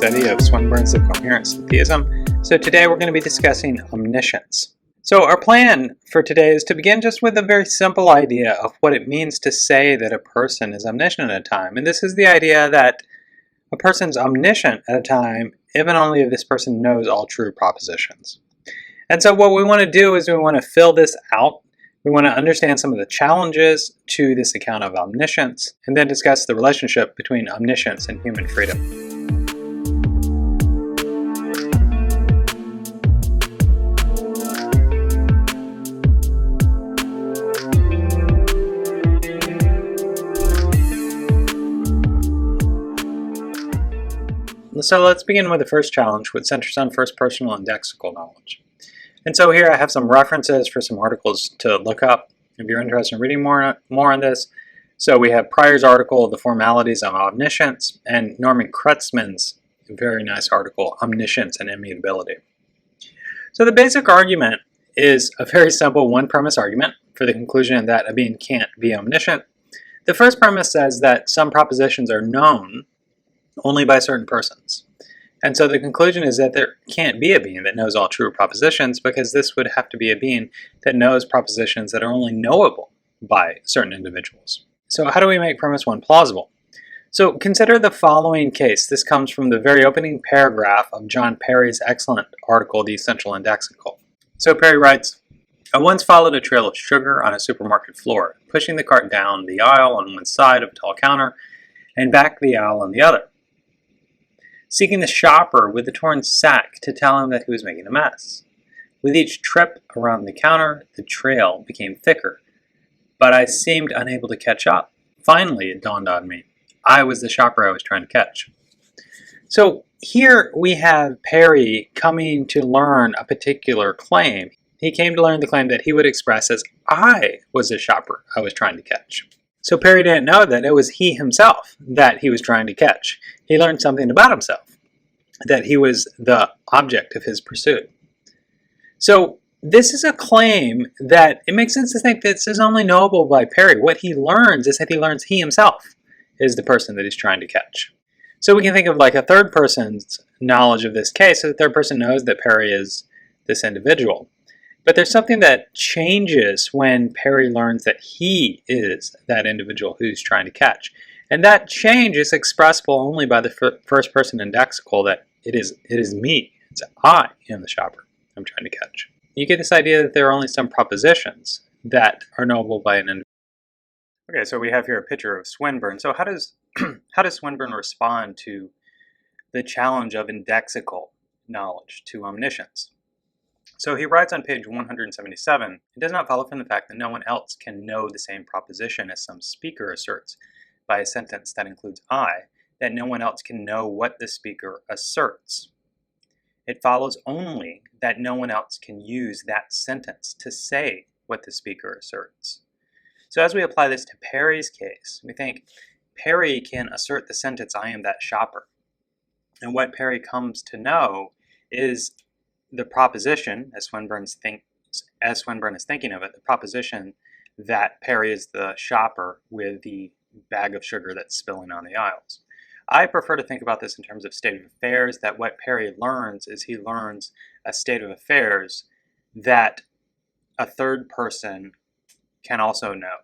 study of Swinburne's The Coherence of Theism. So today we're going to be discussing omniscience. So our plan for today is to begin just with a very simple idea of what it means to say that a person is omniscient at a time. And this is the idea that a person's omniscient at a time if and only if this person knows all true propositions. And so what we want to do is we want to fill this out. We want to understand some of the challenges to this account of omniscience, and then discuss the relationship between omniscience and human freedom. So let's begin with the first challenge, which centers on first personal Indexical knowledge. And so here I have some references for some articles to look up if you're interested in reading more on this. So we have Pryor's article, The Formalities of Omniscience, and Norman Krutzman's very nice article, Omniscience and Immutability. So the basic argument is a very simple one-premise argument for the conclusion that a being can't be omniscient. The first premise says that some propositions are known only by certain persons. And so the conclusion is that there can't be a being that knows all true propositions, because this would have to be a being that knows propositions that are only knowable by certain individuals. So how do we make premise one plausible? So consider the following case. This comes from the very opening paragraph of John Perry's excellent article, The Essential Indexical. So Perry writes, "I once followed a trail of sugar on a supermarket floor, pushing the cart down the aisle on one side of a tall counter and back the aisle on the other, seeking the shopper with the torn sack to tell him that he was making a mess. With each trip around the counter, the trail became thicker, but I seemed unable to catch up. Finally, it dawned on me. I was the shopper I was trying to catch." So here we have Perry coming to learn a particular claim. He came to learn the claim that he would express as, I was the shopper I was trying to catch. So Perry didn't know that it was he himself that he was trying to catch. He learned something about himself, that he was the object of his pursuit. So this is a claim that it makes sense to think that this is only knowable by Perry. What he learns is that he learns he himself is the person that he's trying to catch. So we can think of like a third person's knowledge of this case. So the third person knows that Perry is this individual. But there's something that changes when Perry learns that he is that individual who's trying to catch. And that change is expressible only by the first person Indexical, that it is me. It's I am the shopper I'm trying to catch. You get this idea that there are only some propositions that are knowable by an individual. Okay, so we have here a picture of Swinburne. So how does Swinburne respond to the challenge of Indexical knowledge to omniscience? So he writes on page 177, "It does not follow from the fact that no one else can know the same proposition as some speaker asserts by a sentence that includes I, that no one else can know what the speaker asserts. It follows only that no one else can use that sentence to say what the speaker asserts." So as we apply this to Perry's case, we think Perry can assert the sentence, I am that shopper. And what Perry comes to know is the proposition, as Swinburne is thinking of it, the proposition that Perry is the shopper with the bag of sugar that's spilling on the aisles. I prefer to think about this in terms of state of affairs, that what Perry learns is he learns a state of affairs that a third person can also know.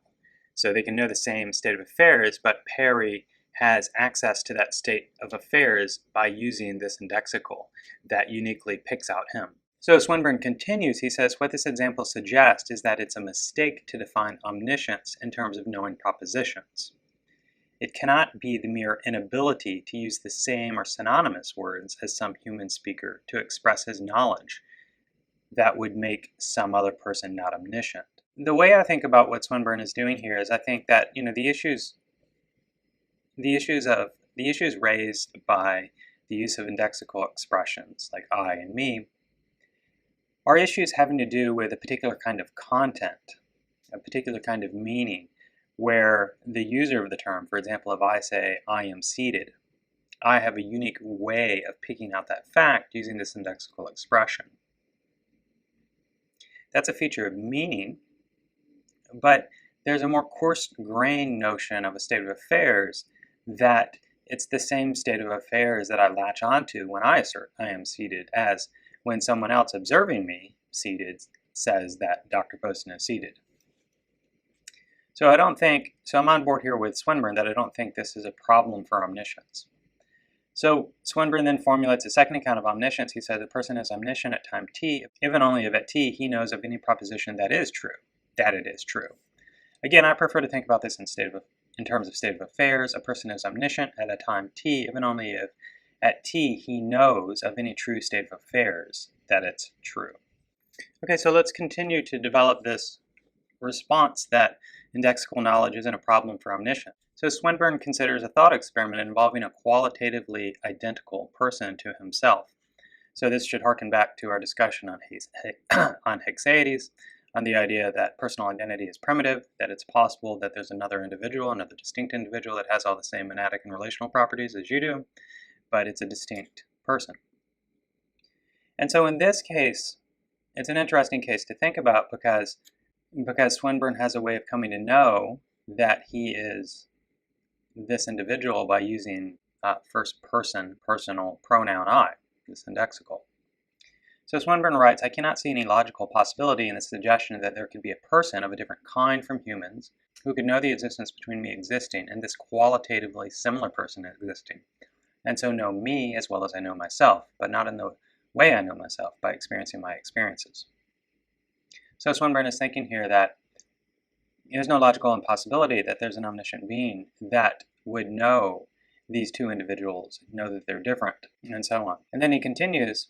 So they can know the same state of affairs, but Perry has access to that state of affairs by using this Indexical that uniquely picks out him. So Swinburne continues, he says, what this example suggests is that it's a mistake to define omniscience in terms of knowing propositions. It cannot be the mere inability to use the same or synonymous words as some human speaker to express his knowledge that would make some other person not omniscient. The way I think about what Swinburne is doing here is I think that, the issues raised by the use of indexical expressions like I and me are issues having to do with a particular kind of content, a particular kind of meaning, where the user of the term, for example, if I say I am seated, I have a unique way of picking out that fact using this indexical expression. That's a feature of meaning, but there's a more coarse-grained notion of a state of affairs that it's the same state of affairs that I latch onto when I assert I am seated as when someone else observing me seated says that Dr. Poston is seated. So I'm on board here with Swinburne that I don't think this is a problem for omniscience. So Swinburne then formulates a second account of omniscience. He says a person is omniscient at time t, if and only if at t he knows of any proposition that is true, that it is true. Again, I prefer to think about this in terms of state of affairs. A person is omniscient at a time t, if and only if at t he knows of any true state of affairs that it's true. Okay, so let's continue to develop this response that indexical knowledge isn't a problem for omniscience. So Swinburne considers a thought experiment involving a qualitatively identical person to himself. So this should harken back to our discussion on Hexaides, on the idea that personal identity is primitive, that it's possible that there's another individual, another distinct individual that has all the same monadic and relational properties as you do, but it's a distinct person. And so in this case, it's an interesting case to think about because Swinburne has a way of coming to know that he is this individual by using first person personal pronoun I, this indexical. So Swinburne writes, I cannot see any logical possibility in the suggestion that there could be a person of a different kind from humans who could know the existence between me existing and this qualitatively similar person existing, and so know me as well as I know myself, but not in the way I know myself, by experiencing my experiences. So Swinburne is thinking here that there's no logical impossibility that there's an omniscient being that would know these two individuals, know that they're different, and so on. And then he continues,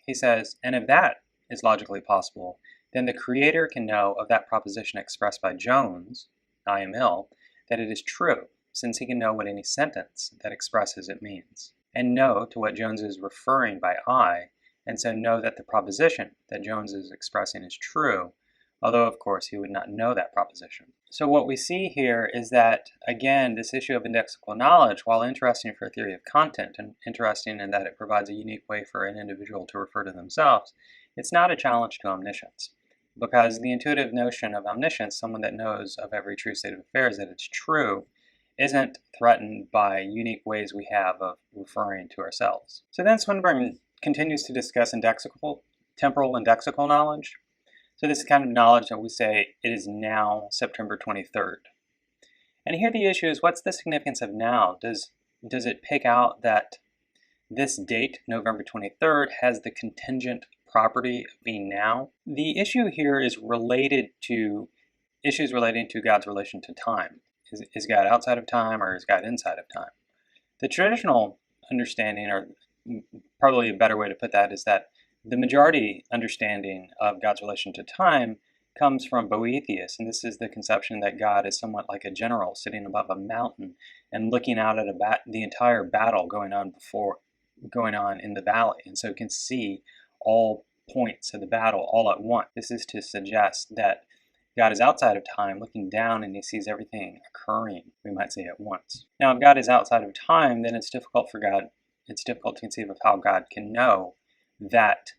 he says, and if that is logically possible, then the creator can know of that proposition expressed by Jones, I am ill, that it is true, since he can know what any sentence that expresses it means, and know to what Jones is referring by I, and so know that the proposition that Jones is expressing is true, although of course he would not know that proposition. So what we see here is that, again, this issue of indexical knowledge, while interesting for a theory of content and interesting in that it provides a unique way for an individual to refer to themselves, it's not a challenge to omniscience, because the intuitive notion of omniscience, someone that knows of every true state of affairs that it's true, isn't threatened by unique ways we have of referring to ourselves. So then Swinburne continues to discuss temporal and dexical knowledge. So this is kind of knowledge that we say it is now September 23rd. And here the issue is, what's the significance of now? Does it pick out that this date, November 23rd, has the contingent property of being now? The issue here is related to issues relating to God's relation to time. Is God outside of time or is God inside of time? The traditional understanding, or probably a better way to put that, is that the majority understanding of God's relation to time comes from Boethius, and this is the conception that God is somewhat like a general sitting above a mountain and looking out at the entire battle going on in the valley, and so can see all points of the battle all at once. This is to suggest that God is outside of time, looking down, and he sees everything occurring, we might say, at once. Now, if God is outside of time, then it's difficult to conceive of how God can know that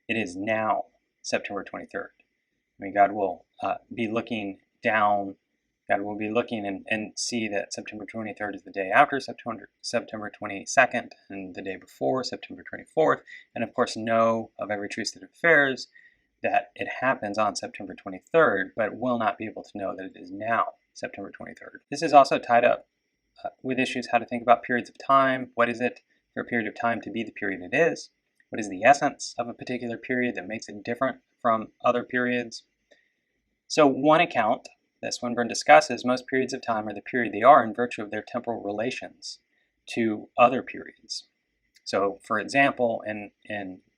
it is now September 23rd. I mean, God will be looking down, God will be looking and see that September 23rd is the day after September 22nd, and the day before, September 24th, and of course know of every true state of affairs that it happens on September 23rd, but will not be able to know that it is now September 23rd. This is also tied up with issues how to think about periods of time. What is it for a period of time to be the period it is? What is the essence of a particular period that makes it different from other periods? So one account that Swinburne discusses, most periods of time are the period they are in virtue of their temporal relations to other periods. So for example, in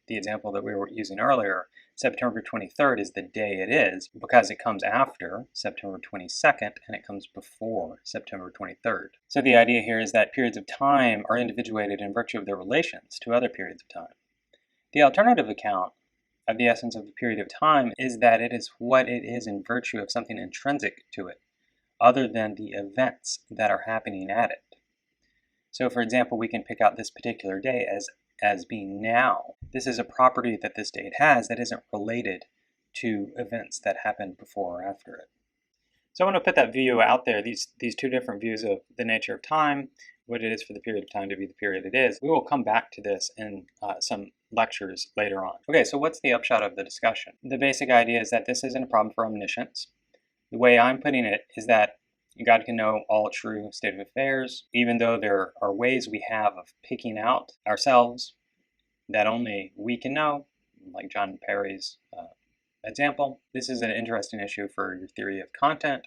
the example that we were using earlier, September 23rd is the day it is because it comes after September 22nd and it comes before September 23rd. So the idea here is that periods of time are individuated in virtue of their relations to other periods of time. The alternative account of the essence of the period of time is that it is what it is in virtue of something intrinsic to it, other than the events that are happening at it. So for example, we can pick out this particular day as being now. This is a property that this date has that isn't related to events that happened before or after it. So I want to put that view out there, these two different views of the nature of time, what it is for the period of time to be the period it is. We will come back to this in some lectures later on. Okay, so what's the upshot of the discussion? The basic idea is that this isn't a problem for omniscience. The way I'm putting it is that God can know all true state of affairs, even though there are ways we have of picking out ourselves that only we can know, like John Perry's example. This is an interesting issue for your theory of content,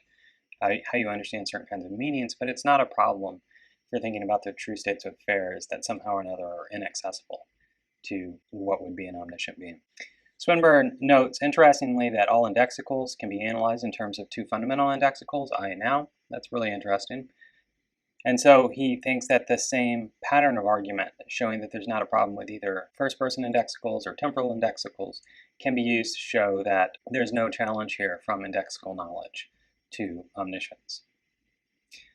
how you understand certain kinds of meanings, but it's not a problem for thinking about the true states of affairs that somehow or another are inaccessible to what would be an omniscient being. Swinburne notes, interestingly, that all indexicals can be analyzed in terms of two fundamental indexicals, I and now. That's really interesting. And so he thinks that the same pattern of argument, showing that there's not a problem with either first-person indexicals or temporal indexicals, can be used to show that there's no challenge here from indexical knowledge to omniscience.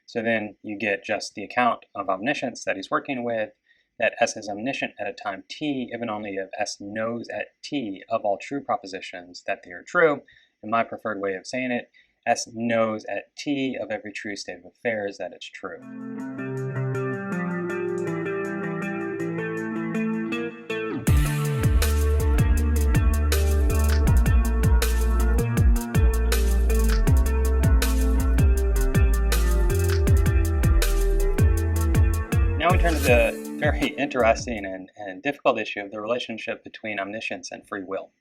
So then you get just the account of omniscience that he's working with, that S is omniscient at a time t, if and only if S knows at t of all true propositions that they are true. And my preferred way of saying it, S knows at t of every true state of affairs that it's true. Now we turn to the very interesting and difficult issue of the relationship between omniscience and free will.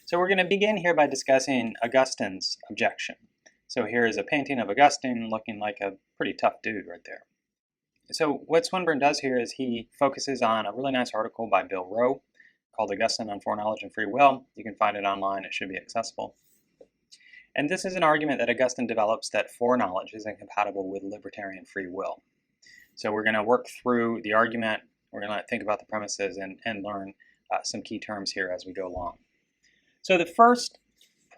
So we're going to begin here by discussing Augustine's Objection. So here is a painting of Augustine looking like a pretty tough dude right there. So what Swinburne does here is he focuses on a really nice article by Bill Rowe called Augustine on Foreknowledge and Free Will. You can find it online. It should be accessible. And this is an argument that Augustine develops that foreknowledge is incompatible with libertarian free will. So we're going to work through the argument. We're going to think about the premises and learn some key terms here as we go along. So the first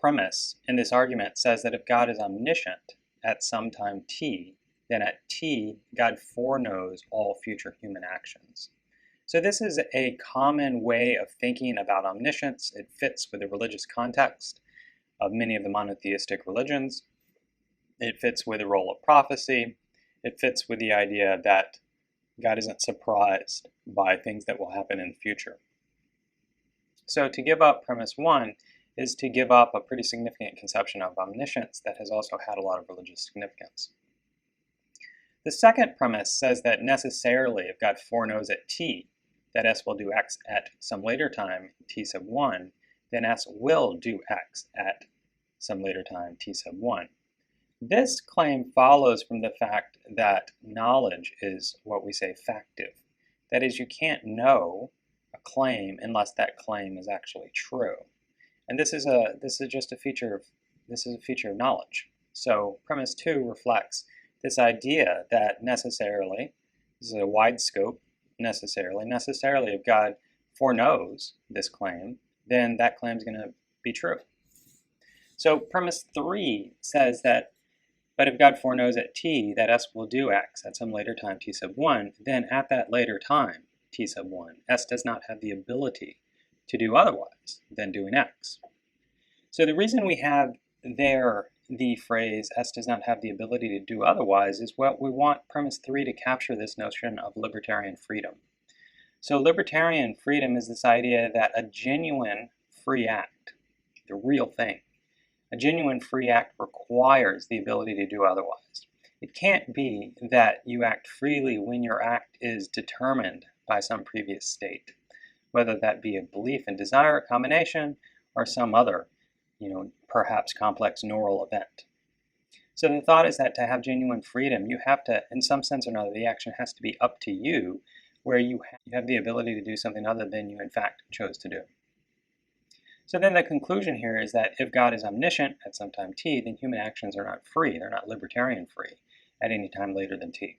premise in this argument says that if God is omniscient at some time t, then at t, God foreknows all future human actions. So this is a common way of thinking about omniscience. It fits with the religious context of many of the monotheistic religions. It fits with the role of prophecy. It fits with the idea that God isn't surprised by things that will happen in the future. So to give up premise one is to give up a pretty significant conception of omniscience that has also had a lot of religious significance. The second premise says that necessarily if God foreknows at t that S will do X at some later time, t sub 1, then S will do X at some later time, t sub 1. This claim follows from the fact that knowledge is what we say factive. That is, you can't know a claim unless that claim is actually true. And this is just a feature of knowledge. So premise 2 reflects this idea that necessarily, this is a wide scope, necessarily if God foreknows this claim, then that claim is going to be true. So premise 3 says that, but if God foreknows at t that S will do X at some later time t sub 1, then at that later time t sub 1, S does not have the ability to do otherwise than doing X. So the reason we have there the phrase S does not have the ability to do otherwise is what we want premise 3 to capture, this notion of libertarian freedom. So libertarian freedom is this idea that a genuine free act, the real thing, a genuine free act requires the ability to do otherwise. It can't be that you act freely when your act is determined by some previous state, whether that be a belief and desire, a combination, or some other, perhaps complex neural event. So the thought is that to have genuine freedom, you have to, in some sense or another, the action has to be up to you, where you have the ability to do something other than you in fact chose to do. So then the conclusion here is that if God is omniscient at some time t, then human actions are not free. They're not libertarian free at any time later than t.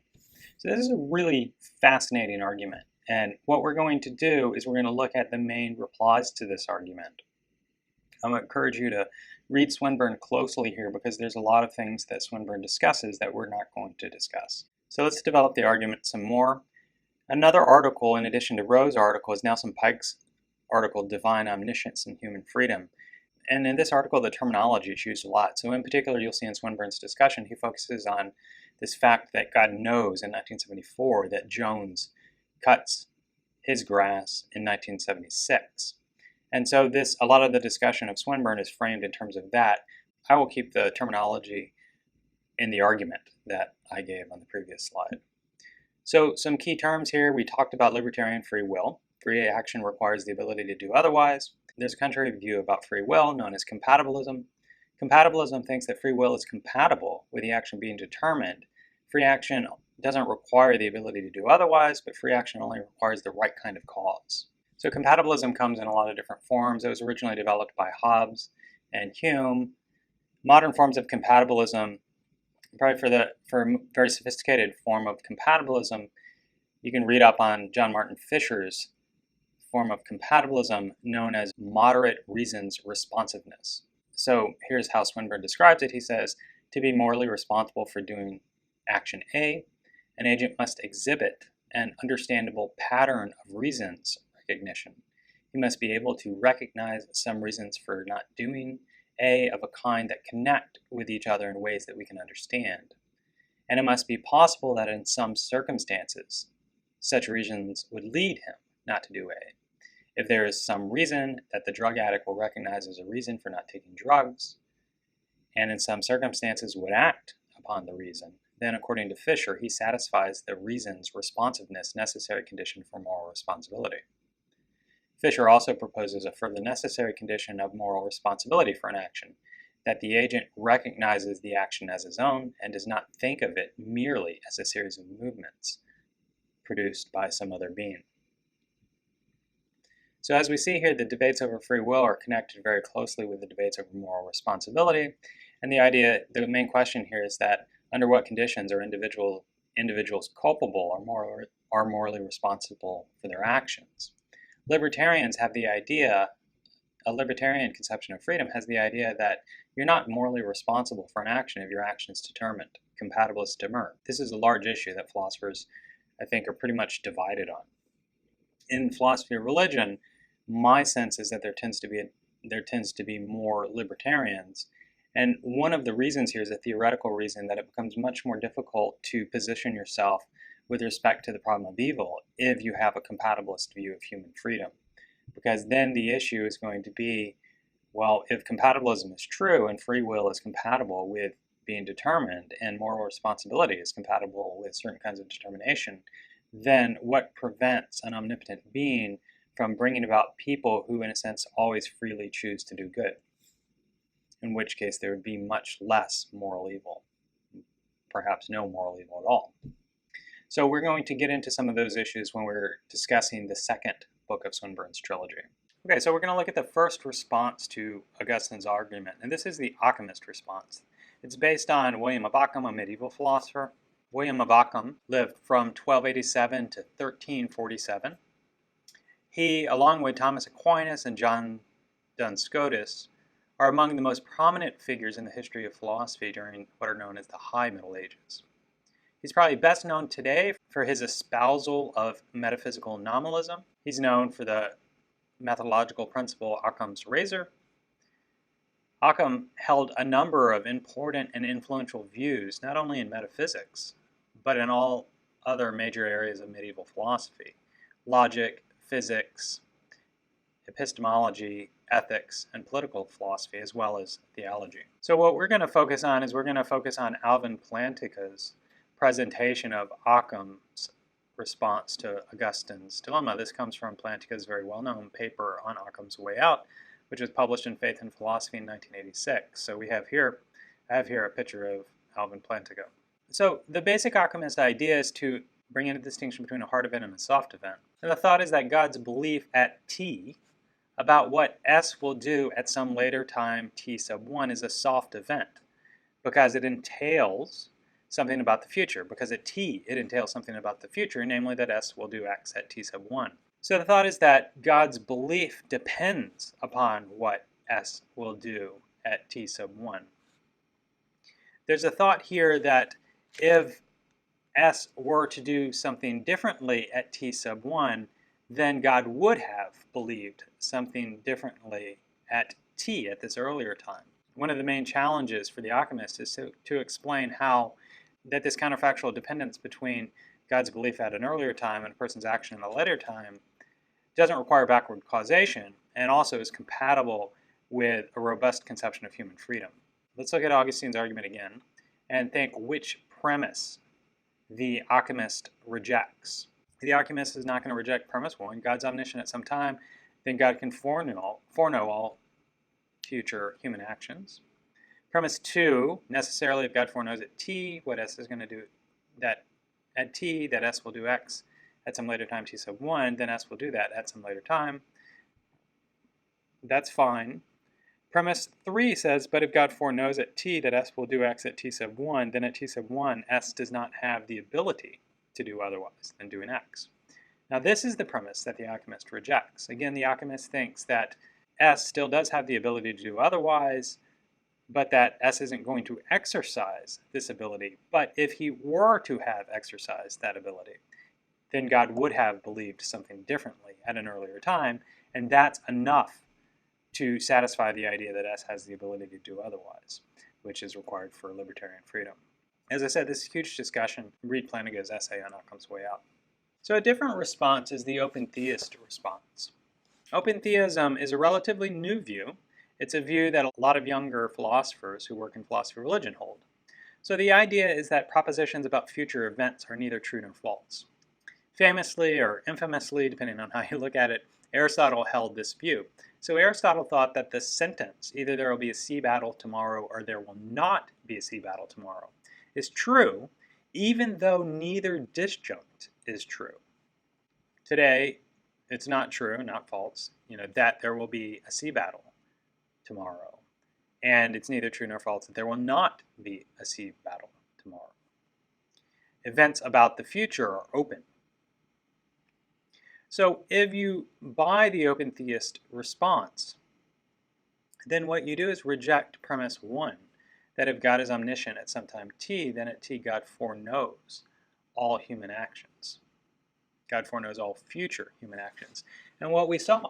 So this is a really fascinating argument. And what we're going to do is we're going to look at the main replies to this argument. I'm going to encourage you to read Swinburne closely here because there's a lot of things that Swinburne discusses that we're not going to discuss. So let's develop the argument some more. Another article in addition to Rowe's article is Nelson Pike's article, Divine Omniscience and Human Freedom. And in this article, the terminology is used a lot. So in particular, you'll see in Swinburne's discussion, he focuses on this fact that God knows in 1974 that Jones cuts his grass in 1976. And so a lot of the discussion of Swinburne is framed in terms of that. I will keep the terminology in the argument that I gave on the previous slide. So some key terms here, we talked about libertarian free will. Free action requires the ability to do otherwise. There's a contrary view about free will known as compatibilism. Compatibilism thinks that free will is compatible with the action being determined. Free action doesn't require the ability to do otherwise, but free action only requires the right kind of cause. So compatibilism comes in a lot of different forms. It was originally developed by Hobbes and Hume. Modern forms of compatibilism, probably for a very sophisticated form of compatibilism, you can read up on John Martin Fisher's form of compatibilism known as moderate reasons responsiveness. So here's how Swinburne describes it. He says, to be morally responsible for doing action A, an agent must exhibit an understandable pattern of reasons recognition. He must be able to recognize some reasons for not doing A of a kind that connect with each other in ways that we can understand. And it must be possible that in some circumstances, such reasons would lead him not to do A. If there is some reason that the drug addict will recognize as a reason for not taking drugs, and in some circumstances would act upon the reason, then according to Fisher, he satisfies the reason's responsiveness necessary condition for moral responsibility. Fisher also proposes a further necessary condition of moral responsibility for an action, that the agent recognizes the action as his own and does not think of it merely as a series of movements produced by some other being. So as we see here, the debates over free will are connected very closely with the debates over moral responsibility. And the main question here is that under what conditions are individuals culpable or morally responsible for their actions? Libertarians have the idea, a libertarian conception of freedom has the idea that you're not morally responsible for an action if your action is determined. Compatibilist demur. This is a large issue that philosophers, I think, are pretty much divided on. In philosophy of religion, my sense is that there tends to be more libertarians. And one of the reasons here is a theoretical reason that it becomes much more difficult to position yourself with respect to the problem of evil if you have a compatibilist view of human freedom. Because then the issue is going to be, well, if compatibilism is true and free will is compatible with being determined and moral responsibility is compatible with certain kinds of determination, then what prevents an omnipotent being from bringing about people who, in a sense, always freely choose to do good? In which case there would be much less moral evil, perhaps no moral evil at all. So we're going to get into some of those issues when we're discussing the second book of Swinburne's trilogy. Okay, so we're going to look at the first response to Augustine's argument, and this is the Alchemist Response. It's based on William of Ockham, a medieval philosopher. William of Ockham lived from 1287 to 1347. He, along with Thomas Aquinas and John Duns Scotus, are among the most prominent figures in the history of philosophy during what are known as the High Middle Ages. He's probably best known today for his espousal of metaphysical nominalism. He's known for the methodological principle Occam's razor. Occam held a number of important and influential views, not only in metaphysics, but in all other major areas of medieval philosophy: logic, physics, epistemology, ethics, and political philosophy, as well as theology. So what we're going to focus on is Alvin Plantinga's presentation of Occam's response to Augustine's dilemma. This comes from Plantinga's very well-known paper on Occam's Way Out, which was published in Faith and Philosophy in 1986. So I have here a picture of Alvin Plantinga. So the basic Occamist idea is to bring in a distinction between a hard event and a soft event. And the thought is that God's belief at t about what S will do at some later time t sub 1 is a soft event because it entails something about the future. Because at t, it entails something about the future, namely that S will do X at t sub 1. So the thought is that God's belief depends upon what S will do at t sub 1. There's a thought here that if S were to do something differently at t sub 1, then God would have believed something differently at t at this earlier time. One of the main challenges for the Alchemist is to explain how that this counterfactual dependence between God's belief at an earlier time and a person's action in a later time doesn't require backward causation and also is compatible with a robust conception of human freedom. Let's look at Augustine's argument again and think which premise the Alchemist rejects. The Alchemist is not going to reject premise 1, God's omniscient at some time, then God can foreknow all future human actions. Premise 2, necessarily if God foreknows at t, what S is going to do that at t, that S will do X at some later time t sub 1, then S will do that at some later time. That's fine. Premise 3 says, but if God foreknows at t that S will do X at t sub 1, then at t sub 1, S does not have the ability to do otherwise than doing X. Now this is the premise that the Alchemist rejects. Again, the Alchemist thinks that S still does have the ability to do otherwise, but that S isn't going to exercise this ability. But if he were to have exercised that ability, then God would have believed something differently at an earlier time, and that's enough to satisfy the idea that S has the ability to do otherwise, which is required for libertarian freedom. As I said, this is a huge discussion. Read Flanagan's essay on Occam's Way Out. So a different response is the open theist response. Open theism is a relatively new view. It's a view that a lot of younger philosophers who work in philosophy of religion hold. So the idea is that propositions about future events are neither true nor false. Famously or infamously, depending on how you look at it, Aristotle held this view. So Aristotle thought that the sentence, either there will be a sea battle tomorrow or there will not be a sea battle tomorrow, is true, even though neither disjunct is true. Today, it's not true, not false, that there will be a sea battle tomorrow. And it's neither true nor false that there will not be a sea battle tomorrow. Events about the future are open. So if you buy the open theist response, then what you do is reject premise 1, that if God is omniscient at some time t, then at t God foreknows all human actions. God foreknows all future human actions. And what we saw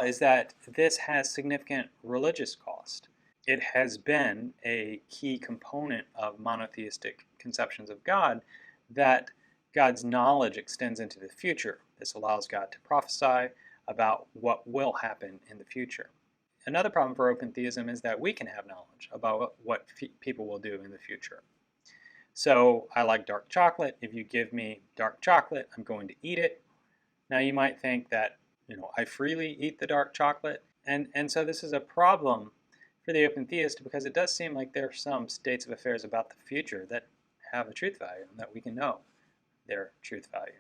is that this has significant religious cost. It has been a key component of monotheistic conceptions of God that God's knowledge extends into the future. This allows God to prophesy about what will happen in the future. Another problem for open theism is that we can have knowledge about what people will do in the future. So I like dark chocolate. If you give me dark chocolate, I'm going to eat it. Now you might think that, I freely eat the dark chocolate. And so this is a problem for the open theist because it does seem like there are some states of affairs about the future that have a truth value and that we can know their truth value.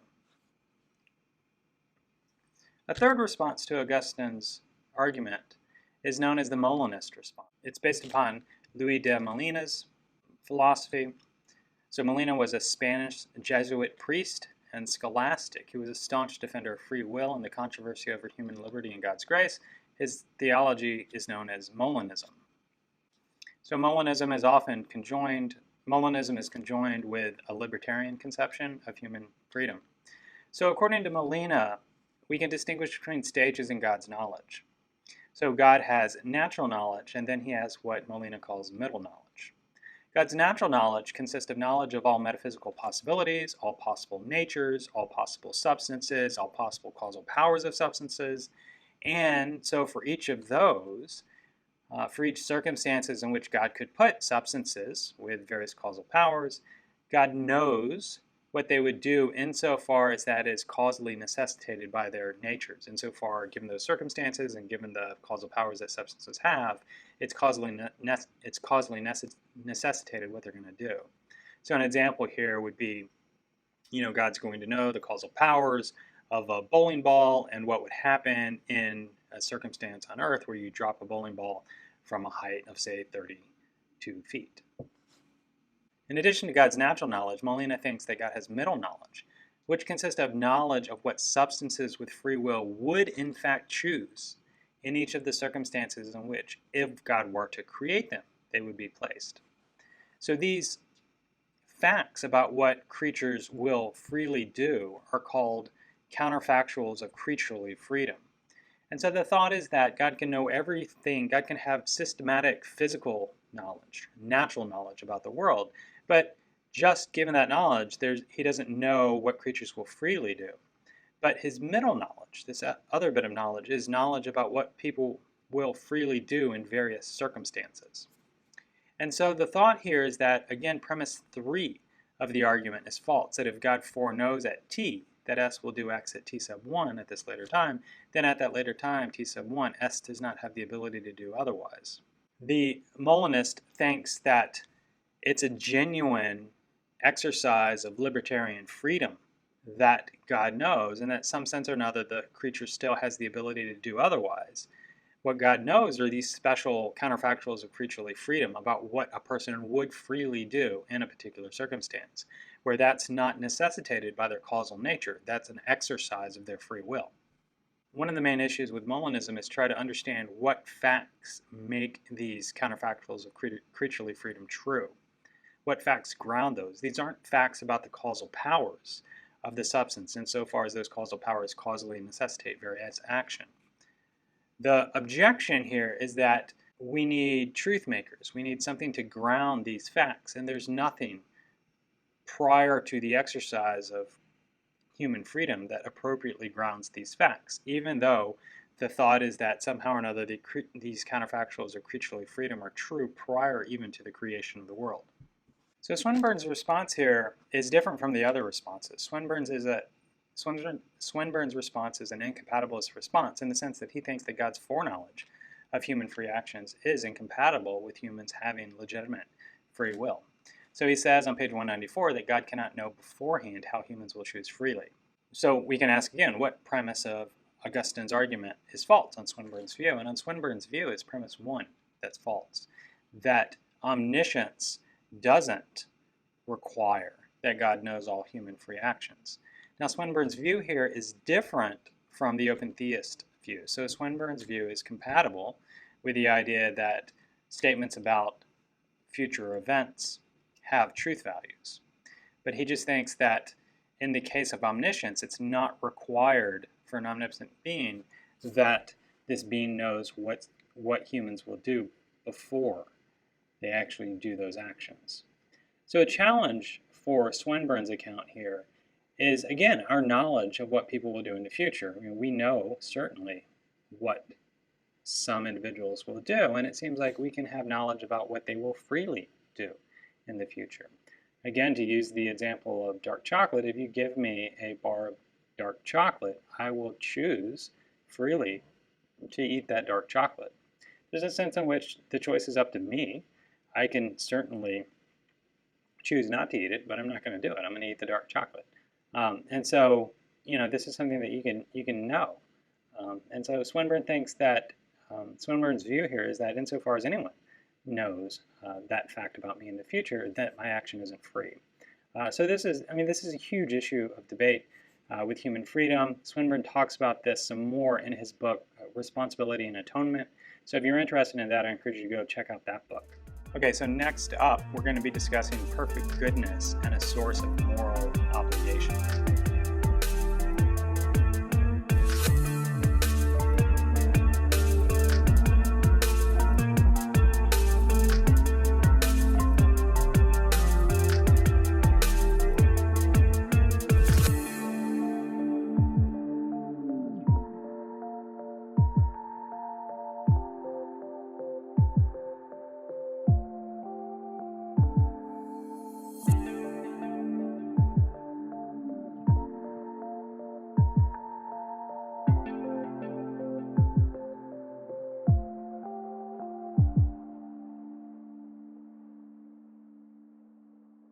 A third response to Augustine's argument is known as the Mulinist Response. It's based upon Louis de Molina's philosophy. So Molina was a Spanish Jesuit priest and scholastic. He was a staunch defender of free will and the controversy over human liberty and God's grace. His theology is known as Molinism. So Molinism is conjoined with a libertarian conception of human freedom. So according to Molina, we can distinguish between stages in God's knowledge. So God has natural knowledge, and then he has what Molina calls middle knowledge. God's natural knowledge consists of knowledge of all metaphysical possibilities, all possible natures, all possible substances, all possible causal powers of substances. And so for each of those, for each circumstances in which God could put substances with various causal powers, God knows what they would do insofar as that is causally necessitated by their natures. Insofar, given those circumstances and given the causal powers that substances have, it's causally necessitated what they're going to do. So an example here would be, God's going to know the causal powers of a bowling ball and what would happen in a circumstance on Earth where you drop a bowling ball from a height of, say, 32 feet. In addition to God's natural knowledge, Molina thinks that God has middle knowledge, which consists of knowledge of what substances with free will would in fact choose in each of the circumstances in which, if God were to create them, they would be placed. So these facts about what creatures will freely do are called counterfactuals of creaturely freedom. And so the thought is that God can know everything. God can have systematic physical knowledge, natural knowledge about the world. But just given that knowledge, he doesn't know what creatures will freely do. But his middle knowledge, this other bit of knowledge, is knowledge about what people will freely do in various circumstances. And so the thought here is that, again, premise 3 of the argument is false, that if God foreknows at t that S will do X at t sub 1 at this later time, then at that later time, t sub 1, S does not have the ability to do otherwise. The Mulinist thinks that it's a genuine exercise of libertarian freedom that God knows, and that some sense or another the creature still has the ability to do otherwise. What God knows are these special counterfactuals of creaturely freedom about what a person would freely do in a particular circumstance, where that's not necessitated by their causal nature. That's an exercise of their free will. One of the main issues with Mulinism is try to understand what facts make these counterfactuals of creaturely freedom true. What facts ground those? These aren't facts about the causal powers of the substance, insofar as those causal powers causally necessitate various action. The objection here is that we need truth makers. We need something to ground these facts, and there's nothing prior to the exercise of human freedom that appropriately grounds these facts, even though the thought is that somehow or another these counterfactuals of creaturely freedom are true prior even to the creation of the world. So Swinburne's response here is different from the other responses. Swinburne's response is an incompatibilist response in the sense that he thinks that God's foreknowledge of human free actions is incompatible with humans having legitimate free will. So he says on page 194 that God cannot know beforehand how humans will choose freely. So we can ask again, what premise of Augustine's argument is false on Swinburne's view? And on Swinburne's view, it's premise 1 that's false, that omniscience doesn't require that God knows all human free actions. Now, Swinburne's view here is different from the open theist view. So Swinburne's view is compatible with the idea that statements about future events have truth values. But he just thinks that in the case of omniscience, it's not required for an omnipotent being that this being knows what humans will do before they actually do those actions. So a challenge for Swinburne's account here is, again, our knowledge of what people will do in the future. I mean, we know certainly what some individuals will do, and it seems like we can have knowledge about what they will freely do in the future. Again, to use the example of dark chocolate, if you give me a bar of dark chocolate, I will choose freely to eat that dark chocolate. There's a sense in which the choice is up to me. I can certainly choose not to eat it, but I'm not going to do it. I'm going to eat the dark chocolate. And so, this is something that you can know. And so Swinburne thinks that Swinburne's view here is that insofar as anyone knows that fact about me in the future, that my action isn't free. So this is a huge issue of debate with human freedom. Swinburne talks about this some more in his book, Responsibility and Atonement. So if you're interested in that, I encourage you to go check out that book. Okay, so next up, we're going to be discussing perfect goodness and a source of moral obligation.